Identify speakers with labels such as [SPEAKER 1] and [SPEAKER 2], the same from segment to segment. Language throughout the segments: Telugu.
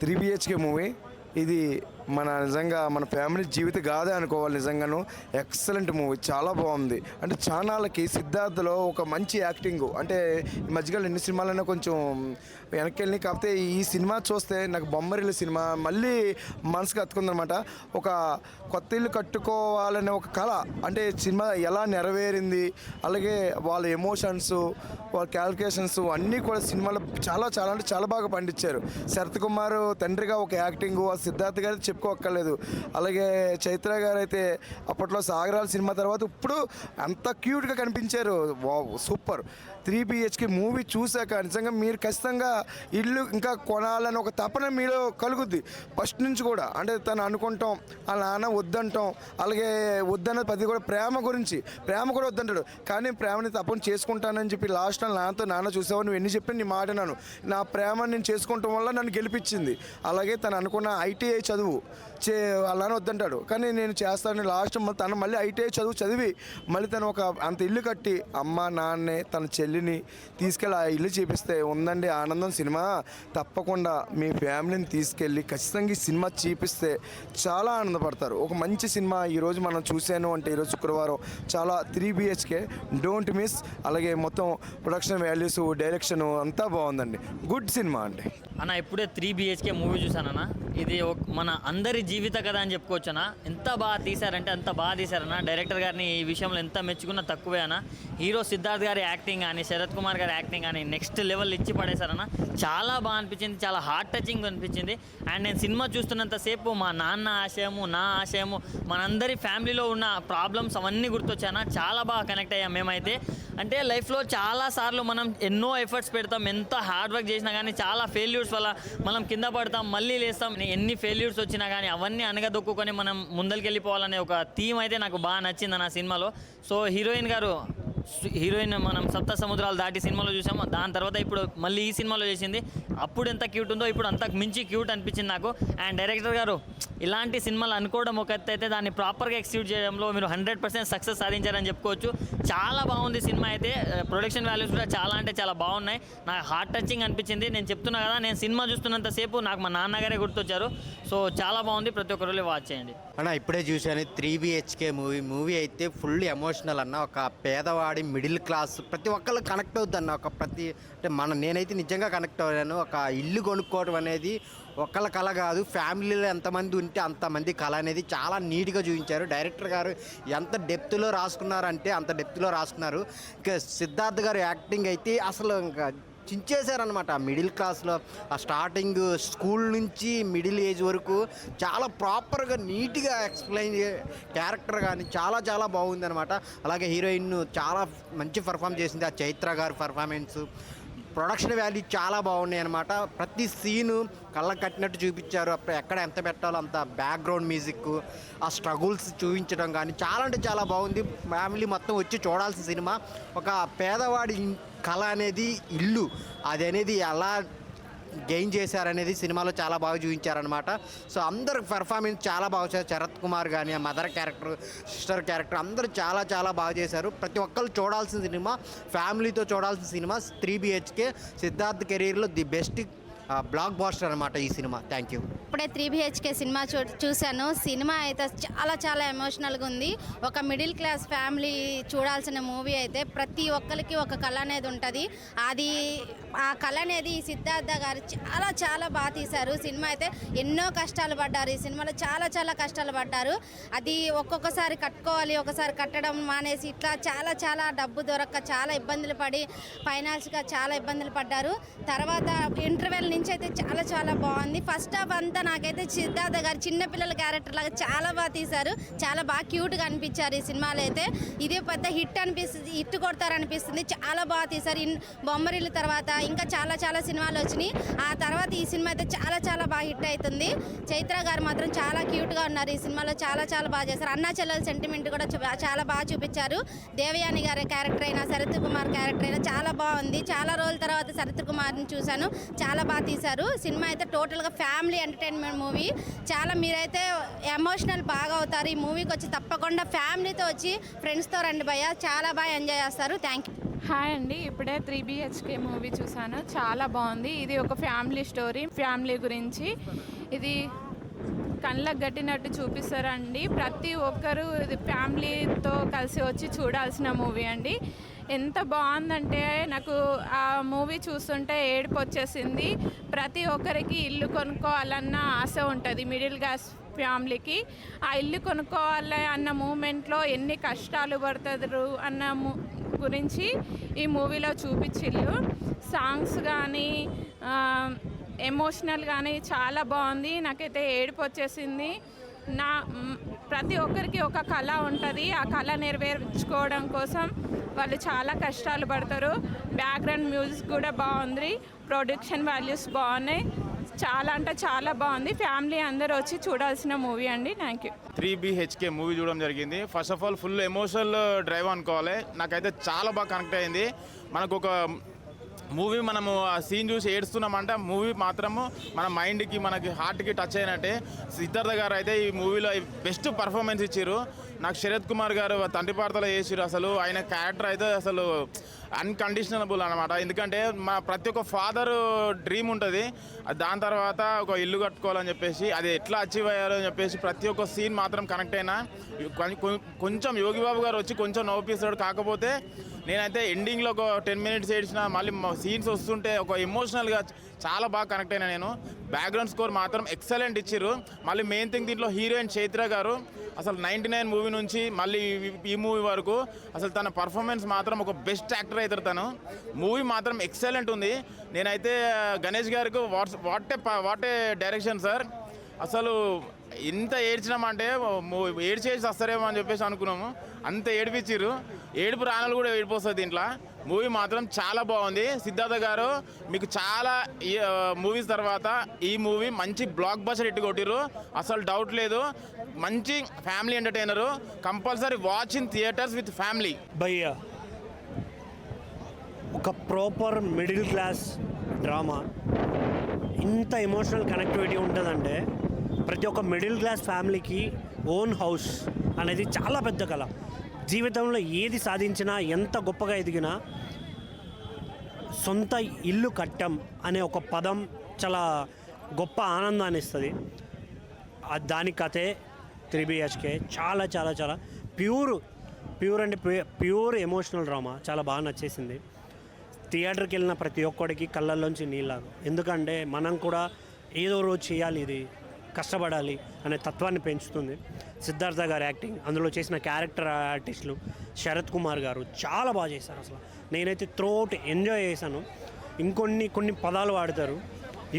[SPEAKER 1] త్రీ బిహెచ్కే మూవీ ఇది నిజంగా మన ఫ్యామిలీ జీవిత గాథే అనుకోవాలి. నిజంగాను ఎక్సలెంట్ మూవీ, చాలా బాగుంది. అంటే చానాళ్ళకి సిద్ధార్థలో ఒక మంచి యాక్టింగ్, అంటే ఈ మధ్యకాలంలో ఎన్ని సినిమాలైనా కొంచెం వెనక్కి వెళ్ళి, కాకపోతే ఈ సినిమా చూస్తే నాకు బొమ్మరిల్లు సినిమా మళ్ళీ మనసుకు హత్తుకుందనమాట. ఒక కొత్త ఇల్లు కట్టుకోవాలనే ఒక కళ, అంటే సినిమా ఎలా నెరవేరింది, అలాగే వాళ్ళ ఎమోషన్స్, వాళ్ళ క్యాలిక్యులేషన్స్ అన్నీ కూడా సినిమాలో చాలా చాలా అంటే చాలా బాగా పండించారు. శరత్ కుమార్ తండ్రిగా ఒక యాక్టింగ్, సిద్ధార్థ్ గారు చెప్పుకోక్కర్లేదు. అలాగే చైత్ర గారు అయితే అప్పట్లో సాగరాల సినిమా తర్వాత ఇప్పుడు అంత క్యూట్గా కనిపించారు. Wow, super. Three BHK movie చూశాక నిజంగా మీరు ఖచ్చితంగా ఇల్లు ఇంకా కొనాలని ఒక తపన మీలో కలుగుద్ది ఫస్ట్ నుంచి కూడా. అంటే తను అనుకుంటాం, ఆ నాన్న వద్దంటాం, అలాగే వద్దన్నది ప్రతి కూడా ప్రేమ గురించి, ప్రేమ కూడా వద్దంటాడు, కానీ ప్రేమని తప్పని చేసుకుంటానని చెప్పి లాస్ట్ నాన్న చూసావు, నువ్వు ఎన్ని చెప్పి నీ మాటనాను, నా ప్రేమని నేను చేసుకుంటాం వల్ల నన్ను గెలిపించింది. అలాగే తను అనుకున్న ఐటీఐ చదువు అలానే వద్దంటాడు, కానీ నేను చేస్తాను లాస్ట్ తను మళ్ళీ ఐటీఐ చదివి మళ్ళీ తను ఒక అంత ఇల్లు కట్టి అమ్మ నాన్నే తన చెల్లిని తీసుకెళ్ళి ఆ ఇల్లు చూపిస్తే ఉందండి ఆనందం సినిమా. తప్పకుండా మీ ఫ్యామిలీని తీసుకెళ్ళి ఖచ్చితంగా ఈ సినిమా చూపిస్తే చాలా ఆనందపడతారు. ఒక మంచి సినిమా ఈరోజు మనం చూశాను అంటే ఈరోజు శుక్రవారం చాలా త్రీ బిహెచ్కే డోంట్ మిస్. అలాగే మొత్తం ప్రొడక్షన్ వాల్యూస్, డైరెక్షన్ అంతా బాగుందండి. గుడ్ సినిమా అండి.
[SPEAKER 2] అన్న ఇప్పుడే త్రీ బిహెచ్కే మూవీ చూసానన్నా. ఇది మన అందరి జీవిత కథ అని చెప్పుకోవచ్చనా. ఎంత బాగా తీశారంటే అంత బాగా తీశారన్న. డైరెక్టర్ గారిని ఈ విషయంలో ఎంత మెచ్చుకున్నా తక్కువే అన్న. హీరో సిద్ధార్థ్ గారి యాక్టింగ్ కానీ, శరత్ కుమార్ గారి యాక్టింగ్ కానీ నెక్స్ట్ లెవెల్ ఇచ్చి పడేశారన్న. చాలా బాగా అనిపించింది, చాలా హార్ట్ టచింగ్ అనిపించింది. అండ్ నేను సినిమా చూస్తున్నంతసేపు మా నాన్న ఆశయము, నా ఆశయము, మనందరి ఫ్యామిలీలో ఉన్న ప్రాబ్లమ్స్ అవన్నీ గుర్తొచ్చానా. చాలా బాగా కనెక్ట్ అయ్యాం మేమైతే. అంటే లైఫ్లో చాలాసార్లు మనం ఎన్నో ఎఫర్ట్స్ పెడతాం, ఎంత హార్డ్ వర్క్ చేసినా కానీ చాలా ఫెయిల్యూర్స్ వల్ల మనం కింద పడతాం, మళ్ళీ లేస్తాం. ఎన్ని ఫెయిల్యూర్స్ వచ్చినా కానీ అవన్నీ అనగదొక్కుని మనం ముందరికి వెళ్ళిపోవాలనే ఒక థీమ్ అయితే నాకు బాగా నచ్చింది నా సినిమాలో. సో హీరోయిన్ మనం సప్త సముద్రాలు దాటి సినిమాలో చూసాము. దాని తర్వాత ఇప్పుడు మళ్ళీ ఈ సినిమాలో చేసింది. అప్పుడు ఎంత క్యూట్ ఉందో ఇప్పుడు అంతకు మించి క్యూట్ అనిపించింది నాకు. అండ్ డైరెక్టర్ గారు ఇలాంటి సినిమాలు అనుకోవడం ఒక ఎత్తు అయితే దాన్ని ప్రాపర్గా ఎక్స్క్యూట్ చేయడంలో మీరు 100% సక్సెస్ సాధించారని చెప్పుకోవచ్చు. చాలా బాగుంది సినిమా అయితే. ప్రొడక్షన్ వాల్యూస్ కూడా చాలా అంటే చాలా బాగున్నాయి. నాకు హార్ట్ టచింగ్ అనిపించింది. నేను చెప్తున్నా కదా, నేను సినిమా చూస్తున్నంతసేపు నాకు మా నాన్నగారే గుర్తొచ్చారు. సో చాలా బాగుంది, ప్రతి ఒక్కరు వాచ్ చేయండి
[SPEAKER 3] అన్న. ఇప్పుడే చూశాను త్రీ బిహెచ్కే మూవీ అయితే ఫుల్ ఎమోషనల్ అన్న. ఒక పేదవాడి మిడిల్ క్లాస్ ప్రతి ఒక్కళ్ళు కనెక్ట్ అవుద్ది అన్న. అంటే నేనైతే నిజంగా కనెక్ట్ అయ్యాను. ఒక ఇల్లు కొనుక్కోవడం అనేది ఒకళ్ళ కళ కాదు, ఫ్యామిలీలో ఎంతమంది ఉంటే అంతమంది కళ అనేది చాలా నీట్గా చూపించారు. డైరెక్టర్ గారు ఎంత డెప్త్లో రాసుకున్నారంటే అంత డెప్త్లో రాసుకున్నారు. ఇంకా సిద్ధార్థ్ గారు యాక్టింగ్ అయితే అసలు ఇంకా చించేశారనమాట. మిడిల్ క్లాస్లో ఆ స్టార్టింగ్ స్కూల్ నుంచి మిడిల్ ఏజ్ వరకు చాలా ప్రాపర్గా నీట్గా ఎక్స్ప్లెయిన్ క్యారెక్టర్ కానీ చాలా చాలా బాగుందనమాట. అలాగే హీరోయిన్ చాలా మంచి పర్ఫామ్ చేసింది. ఆ చైత్ర గారి పర్ఫార్మెన్స్, ప్రొడక్షన్ వాల్యూ చాలా బాగున్నాయి అనమాట. ప్రతి సీను కళ్ళకు కట్టినట్టు చూపించారు. అప్పుడు ఎక్కడ ఎంత పెట్టాలో అంత బ్యాక్గ్రౌండ్ మ్యూజిక్, ఆ స్ట్రగుల్స్ చూపించడం కానీ చాలా అంటే చాలా బాగుంది. ఫ్యామిలీ మొత్తం వచ్చి చూడాల్సిన సినిమా. ఒక పేదవాడి కళ అనేది ఇల్లు, అది అనేది ఎలా గెయిన్ చేశారనేది సినిమాలో చాలా బాగా చూపించారనమాట. సో అందరు పెర్ఫార్మెన్స్ చాలా బాగా చేశారు. శరత్ కుమార్ కానీ, ఆ మదర్ క్యారెక్టర్, సిస్టర్ క్యారెక్టర్ అందరూ చాలా చాలా బాగా చేశారు. ప్రతి ఒక్కరు చూడాల్సిన సినిమా, ఫ్యామిలీతో చూడాల్సిన సినిమా. త్రీ బిహెచ్కే సిద్ధార్థ్ కెరీర్లో ది బెస్ట్ బ్లాక్ బాస్టర్ అనమాట ఈ సినిమా. Thank you.
[SPEAKER 4] ఇప్పుడే త్రీ బిహెచ్కే సినిమా చూశాను. సినిమా అయితే చాలా చాలా ఎమోషనల్గా ఉంది. ఒక మిడిల్ క్లాస్ ఫ్యామిలీ చూడాల్సిన మూవీ అయితే. ప్రతి ఒక్కరికి ఒక కళ అనేది ఉంటుంది. అది ఆ కళ అనేది సిద్ధార్థ గారు చాలా చాలా బాగా తీశారు. సినిమా అయితే ఎన్నో కష్టాలు పడ్డారు. ఈ సినిమాలో చాలా చాలా కష్టాలు పడ్డారు. అది ఒక్కొక్కసారి కట్టుకోవాలి, ఒకసారి కట్టడం మానేసి ఇట్లా చాలా చాలా డబ్బు దొరక్క చాలా ఇబ్బందులు పడి ఫైనాన్స్గా చాలా ఇబ్బందులు పడ్డారు. తర్వాత ఇంటర్వెల్ నుంచి అయితే చాలా చాలా బాగుంది. ఫస్ట్ హాఫ్ అంతా నాకైతే సిద్ధార్థ గారు చిన్నపిల్లల క్యారెక్టర్ లాగా చాలా బాగా తీశారు. చాలా బాగా క్యూట్గా అనిపించారు ఈ సినిమాలో అయితే. ఇదే పెద్ద హిట్ అనిపిస్తుంది, హిట్ కొడతారనిపిస్తుంది. చాలా బాగా తీశారు. బొమ్మరిల్లు తర్వాత ఇంకా చాలా చాలా సినిమాలు వచ్చినాయి. ఆ తర్వాత ఈ సినిమా అయితే చాలా చాలా బాగా హిట్ అవుతుంది. చైత్ర గారు మాత్రం చాలా క్యూట్గా ఉన్నారు ఈ సినిమాలో. చాలా చాలా బాగా చేశారు. అన్నా చెల్లెల సెంటిమెంట్ కూడా చాలా బాగా చూపించారు. దేవయాని గారి క్యారెక్టర్ అయినా, శరత్ కుమార్ క్యారెక్టర్ అయినా చాలా బాగుంది. చాలా రోజుల తర్వాత శరత్ కుమార్ని చూశాను. చాలా బాగా తీశారు. సినిమా అయితే టోటల్గా ఫ్యామిలీ ఎంటర్టైన్మెంట్ మూవీ. చాలా మీరైతే ఎమోషనల్ బాగా అవుతారు. ఈ మూవీకి వచ్చి తప్పకుండా ఫ్యామిలీతో వచ్చి ఫ్రెండ్స్తో రండి భయ్య, చాలా బాగా ఎంజాయ్ చేస్తారు. Thank you.
[SPEAKER 5] హాయ్ అండి, ఇప్పుడే 3BHK మూవీ చూసాను. చాలా బాగుంది. ఇది ఒక ఫ్యామిలీ స్టోరీ, ఫ్యామిలీ గురించి. ఇది కళ్ళకు గట్టినట్టు చూపిస్తారండి. ప్రతి ఒక్కరూ ఇది ఫ్యామిలీతో కలిసి వచ్చి చూడాల్సిన మూవీ అండి. ఎంత బాగుందంటే నాకు ఆ మూవీ చూస్తుంటే ఏడుపు వచ్చేసింది. ప్రతి ఒక్కరికి ఇల్లు కొనుక్కోవాలన్న ఆశ ఉంటుంది మిడిల్ క్లాస్ ఫ్యామిలీకి. ఆ ఇల్లు కొనుక్కోవాలి అన్న మూమెంట్లో ఎన్ని కష్టాలు పడుతారు అన్న గురించి ఈ మూవీలో చూపించిల్లు. సాంగ్స్ కానీ ఎమోషనల్ కానీ చాలా బాగుంది. నాకైతే ఏడుపు వచ్చేసింది. ప్రతి ఒక్కరికి ఒక కళ ఉంటుంది. ఆ కళ నెరవేర్చుకోవడం కోసం వాళ్ళు చాలా కష్టాలు పడతారు. బ్యాక్గ్రౌండ్ మ్యూజిక్ కూడా బాగుంది. ప్రొడక్షన్ వాల్యూస్ బాగున్నాయి. చాలా అంటే చాలా బాగుంది. ఫ్యామిలీ అందరూ వచ్చి చూడాల్సిన మూవీ అండి. Thank you.
[SPEAKER 6] 3BHK మూవీ చూడడం జరిగింది. First of all full emotional drive అనుకోవాలి. నాకైతే చాలా బాగా కనెక్ట్ అయింది. మనకు ఒక మూవీ మనము ఆ సీన్ చూసి ఏడుస్తున్నామంటే ఆ మూవీ మాత్రము మన మైండ్కి మనకి హార్ట్కి టచ్ అయినట్టే. సిద్ధార్థ గారు అయితే ఈ మూవీలో బెస్ట్ పర్ఫార్మెన్స్ ఇచ్చారు. నాకు శరత్ కుమార్ గారు తండ్రి పాత్రలో చేసారు. అసలు ఆయన క్యారెక్టర్ అయితే అసలు అన్కండిషనబుల్ అనమాట. ఎందుకంటే మా ప్రతి ఒక్క ఫాదర్ డ్రీమ్ ఉంటుంది. దాని తర్వాత ఒక ఇల్లు కట్టుకోవాలని చెప్పేసి అది ఎట్లా అచీవ్ అయ్యారు అని చెప్పేసి ప్రతి ఒక్క సీన్ మాత్రం కనెక్ట్ అయినా. కొంచెం యోగి బాబు గారు వచ్చి కొంచెం నవ్వుపిస్తాడు. కాకపోతే నేనైతే ఎండింగ్లో ఒక 10 minutes ఏడ్చిన. మళ్ళీ సీన్స్ వస్తుంటే ఒక ఎమోషనల్గా చాలా బాగా కనెక్ట్ అయినా నేను. బ్యాక్గ్రౌండ్ స్కోర్ మాత్రం ఎక్సలెంట్ ఇచ్చారు. మళ్ళీ మెయిన్ థింగ్ దీంట్లో హీరోయిన్ చైత్ర గారు అసలు 99 మూవీ నుంచి మళ్ళీ ఈ మూవీ వరకు అసలు తన పర్ఫార్మెన్స్ మాత్రం ఒక బెస్ట్ యాక్టర్ అవుతారు తను. మూవీ మాత్రం ఎక్సలెంట్ ఉంది. నేనైతే గణేష్ గారికి వాట్ ఏ డైరెక్షన్ సార్. అసలు ఎంత ఏడ్చినామంటే ఏడ్చేసి వస్తారేమో అని చెప్పేసి అనుకున్నాము. అంత ఏడిపించారు. ఏడుపు రాణాలు కూడా ఏడిపోస్తుంది దీంట్లో. మూవీ మాత్రం చాలా బాగుంది. సిద్ధార్థ గారు మీకు చాలా మూవీస్ తర్వాత ఈ మూవీ మంచి బ్లాక్ బస్టర్ హిట్ కొట్టిరు. అసలు డౌట్ లేదు. మంచి family entertainer. Compulsory watch in theatres with family.
[SPEAKER 7] భయ్య ఒక ప్రాపర్ మిడిల్ క్లాస్ డ్రామా ఇంత ఎమోషనల్ కనెక్టివిటీ ఉంటుందంటే ప్రతి ఒక్క మిడిల్ క్లాస్ ఫ్యామిలీకి ఓన్ హౌస్ అనేది చాలా పెద్ద కళ. జీవితంలో ఏది సాధించినా ఎంత గొప్పగా ఎదిగినా సొంత ఇల్లు కట్టం అనే ఒక పదం చాలా గొప్ప ఆనందాన్ని ఇస్తుంది. దాని కథే 3BHK. చాలా చాలా చాలా ప్యూర్ అంటే ప్యూర్ ఎమోషనల్ డ్రామా. చాలా బాగా నచ్చేసింది. థియేటర్కి వెళ్ళిన ప్రతి ఒక్కడికి కళ్ళల్లోంచి నీళ్ళాగు. ఎందుకంటే మనం కూడా ఏదో రోజు చేయాలి, ఇది కష్టపడాలి అనే తత్వాన్ని పెంచుతుంది. సిద్ధార్థ గారు యాక్టింగ్, అందులో చేసిన క్యారెక్టర్ ఆర్టిస్టులు శరత్ కుమార్ గారు చాలా బాగా చేశారు. అసలు నేనైతే త్రోట్ ఎంజాయ్ చేశాను. కొన్ని పదాలు వాడతారు.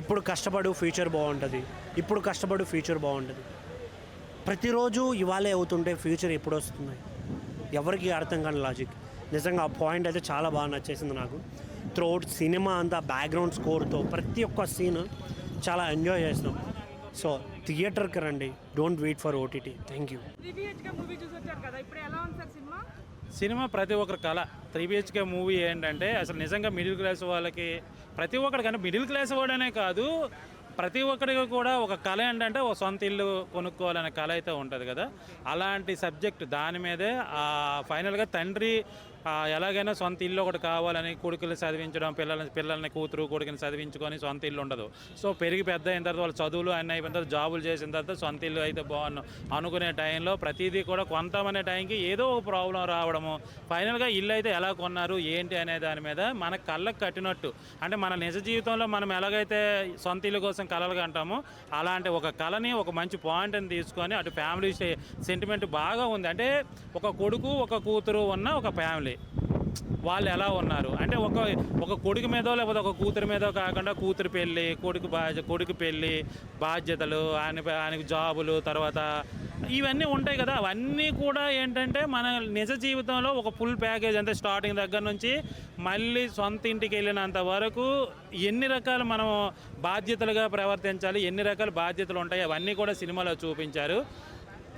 [SPEAKER 7] ఇప్పుడు కష్టపడు ఫ్యూచర్ బాగుంటుంది, ఇప్పుడు కష్టపడు ఫ్యూచర్ బాగుంటుంది. ప్రతిరోజు ఇవాళే అవుతుంటే ఫ్యూచర్ ఎప్పుడు వస్తుంది ఎవరికి అర్థం కాని లాజిక్. నిజంగా ఆ పాయింట్ అయితే చాలా బాగా నచ్చేసింది నాకు. త్రోట్ సినిమా అంతా బ్యాక్గ్రౌండ్ స్కోర్తో ప్రతి ఒక్క సీన్ చాలా ఎంజాయ్ చేస్తాం. సో థియేటర్కి రండి, don't wait for OTT. Thank you.
[SPEAKER 8] సినిమా ప్రతి ఒక్కరి కళ. 3BHK మూవీ ఏంటంటే అసలు నిజంగా మిడిల్ క్లాస్ వాళ్ళకి ప్రతి ఒక్కరికన్నా మిడిల్ క్లాస్ వాడనే కాదు ప్రతి ఒక్కరికి కూడా ఒక కళ ఏంటంటే ఒక సొంత ఇల్లు కొనుక్కోవాలనే కళ అయితే ఉంటుంది కదా. అలాంటి సబ్జెక్ట్ దాని మీదే ఫైనల్గా తండ్రి ఎలాగైనా సొంత ఇల్లు ఒకటి కావాలని కొడుకులు చదివించడం, పిల్లల్ని కూతురు కొడుకుని చదివించుకొని సొంత ఇల్లు ఉండదు. సో పెరిగి పెద్ద అయిన తర్వాత వాళ్ళ చదువులు అన్నీ అయిపోయిన తర్వాత జాబులు చేసిన తర్వాత సొంత ఇల్లు అయితే బాగున్నాం అనుకునే టైంలో ప్రతిదీ కూడా కొంతమనే టైంకి ఏదో ఒక ప్రాబ్లం రావడము. ఫైనల్గా ఇల్లు అయితే ఎలా కొన్నారు ఏంటి అనే దాని మీద మన కళ్ళకు కట్టినట్టు, అంటే మన నిజ జీవితంలో మనం ఎలాగైతే సొంత ఇల్లు కోసం కళలుగా అంటామో అలాంటి ఒక కళని ఒక మంచి పాయింట్ని తీసుకొని అటు ఫ్యామిలీ సెంటిమెంట్ బాగా ఉంది. అంటే ఒక కొడుకు ఒక కూతురు ఉన్న ఒక ఫ్యామిలీ వాళ్ళు ఎలా ఉన్నారు అంటే ఒక కొడుకు మీదో లేకపోతే ఒక కూతురు మీదో కాకుండా కూతురు పెళ్ళి, కొడుకు పెళ్ళి, బాధ్యతలు, ఆయనకు జాబులు, తర్వాత ఇవన్నీ ఉంటాయి కదా. అవన్నీ కూడా ఏంటంటే మన నిజ జీవితంలో ఒక ఫుల్ ప్యాకేజ్ అంటే స్టార్టింగ్ దగ్గర నుంచి మళ్ళీ సొంత ఇంటికి వెళ్ళినంత వరకు ఎన్ని రకాలు మనం బాధ్యతలుగా ప్రవర్తించాలి, ఎన్ని రకాల బాధ్యతలు ఉంటాయి అవన్నీ కూడా సినిమాలో చూపించారు.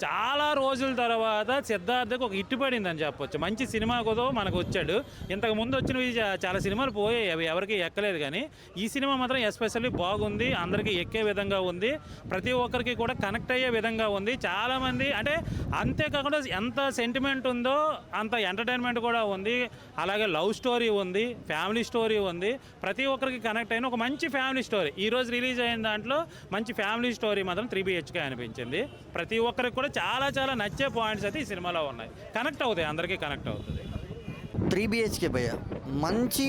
[SPEAKER 8] చాలా రోజుల తర్వాత సిద్ధార్థకు ఒక హిట్ పడిందని చెప్పొచ్చు. మంచి సినిమా కూడా మనకు వచ్చాడు. ఇంతకు ముందు వచ్చినవి చాలా సినిమాలు పోయాయి, అవి ఎవరికి ఎక్కలేదు. కానీ ఈ సినిమా మాత్రం ఎస్పెషల్లీ బాగుంది, అందరికీ ఎక్కే విధంగా ఉంది, ప్రతి ఒక్కరికి కూడా కనెక్ట్ అయ్యే విధంగా ఉంది. చాలామంది అంటే అంతేకాకుండా ఎంత సెంటిమెంట్ ఉందో అంత ఎంటర్టైన్మెంట్ కూడా ఉంది, అలాగే లవ్ స్టోరీ ఉంది, ఫ్యామిలీ స్టోరీ ఉంది, ప్రతి ఒక్కరికి కనెక్ట్ అయిన ఒక మంచి ఫ్యామిలీ స్టోరీ. ఈరోజు రిలీజ్ అయిన దాంట్లో మంచి ఫ్యామిలీ స్టోరీ మాత్రం 3BHK అనిపించింది. ప్రతి ఒక్కరికి కూడా చాలా చాలా నచ్చే పాయింట్స్ అయితే ఈ సినిమాలో ఉన్నాయి, కనెక్ట్ అవుతాయి, అందరికీ కనెక్ట్ అవుతుంది.
[SPEAKER 9] 3BHK భయ్య మంచి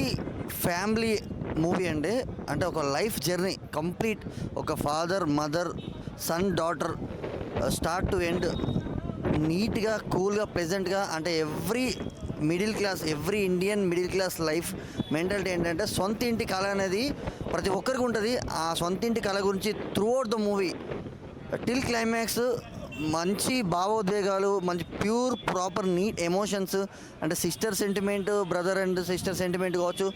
[SPEAKER 9] ఫ్యామిలీ మూవీ అండి. అంటే ఒక లైఫ్ జర్నీ కంప్లీట్, ఒక father mother sun daughter start to end నీట్గా కూల్గా ప్లెజెంట్గా. అంటే every Indian middle class life mentality ఏంటంటే సొంత ఇంటి కళ అనేది ప్రతి ఒక్కరికి ఉంటుంది. ఆ సొంత ఇంటి కళ గురించి through out the movie till climax మంచి భావోద్వేగాలు, మంచి ప్యూర్ ప్రాపర్ నీట్ ఎమోషన్స్. అంటే sister sentiment, brother and sister sentiment కావచ్చు,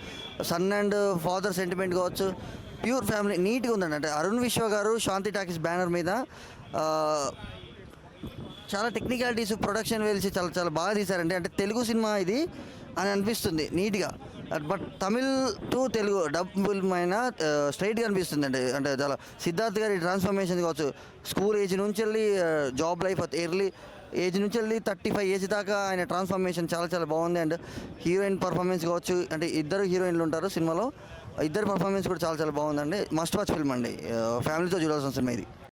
[SPEAKER 9] సన్ అండ్ ఫాదర్ సెంటిమెంట్ కావచ్చు, ప్యూర్ ఫ్యామిలీ నీట్గా ఉందండి. అంటే అరుణ్ విశ్వ గారు శాంతి టాకీస్ బ్యానర్ మీద చాలా టెక్నికాలిటీస్, ప్రొడక్షన్ వేల్సి చాలా చాలా బాగా తీశారండి. అంటే తెలుగు సినిమా ఇది అని అనిపిస్తుంది నీట్గా. బట్ తమిళ్ టు తెలుగు డబ్బుల్ అయినా స్ట్రైట్గా అనిపిస్తుంది అండి. అంటే చాలా సిద్ధార్థ్ గారి ట్రాన్స్ఫర్మేషన్ కావచ్చు, స్కూల్ ఏజ్ నుంచి వెళ్ళి జాబ్ లైఫ్ ఎర్లీ ఏజ్ నుంచి వెళ్ళి 35 ఏజ్ దాకా ఆయన ట్రాన్స్ఫర్మేషన్ చాలా చాలా బాగుంది. అండ్ హీరోయిన్ పర్ఫార్మెన్స్ కావచ్చు, అంటే ఇద్దరు హీరోయిన్లు ఉంటారు సినిమాలో, ఇద్దరు పర్ఫార్మెన్స్ కూడా చాలా చాలా బాగుందండి. మస్ట్ వాచ్ ఫిల్మ్ అండి, ఫ్యామిలీతో చూడాల్సిన సినిమా ఇది.